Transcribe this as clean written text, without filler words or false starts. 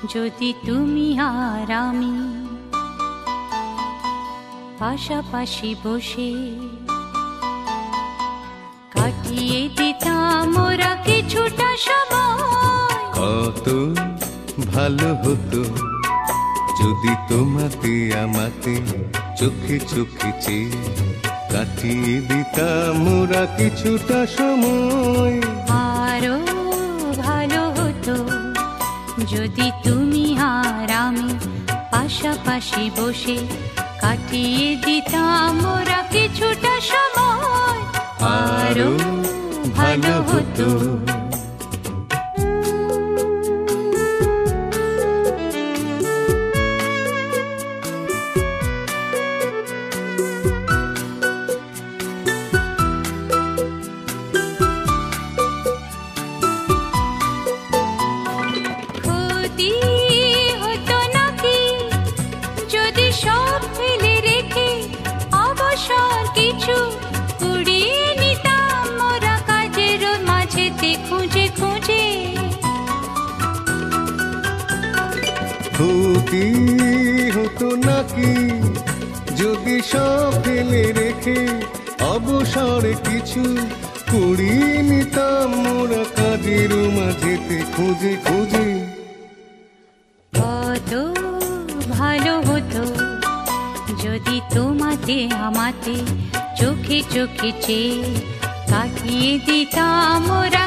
যদি তুমি আর আমি পাশাপাশি বসে কাটিয়ে দিতাম ওরা কিছুটা সময়। কত ভালো হতো যদি তোমাতে আমাতে চোখে চোখে চেয়ে কাটিয়ে দিতাম ওরা কিছুটা সময়। আরো ভালো হতো যদি তুমি আর আমি পাশাপাশি বসে কাটিয়ে দিতাম ওরা কিছুটা সময়। আরো ভালো হতো। ক্ষতি হতো নাকি যদি সব ফেলে রেখে অবসর কিছু কুড়িয়ে নিতাম মোরা কাজের মাঝেতে খুঁজে খুঁজে। কত ভালো হতো যদি তোমাতে আমাতে চোখে চোখে চেয়ে কাটিয়ে দিতাম ওরা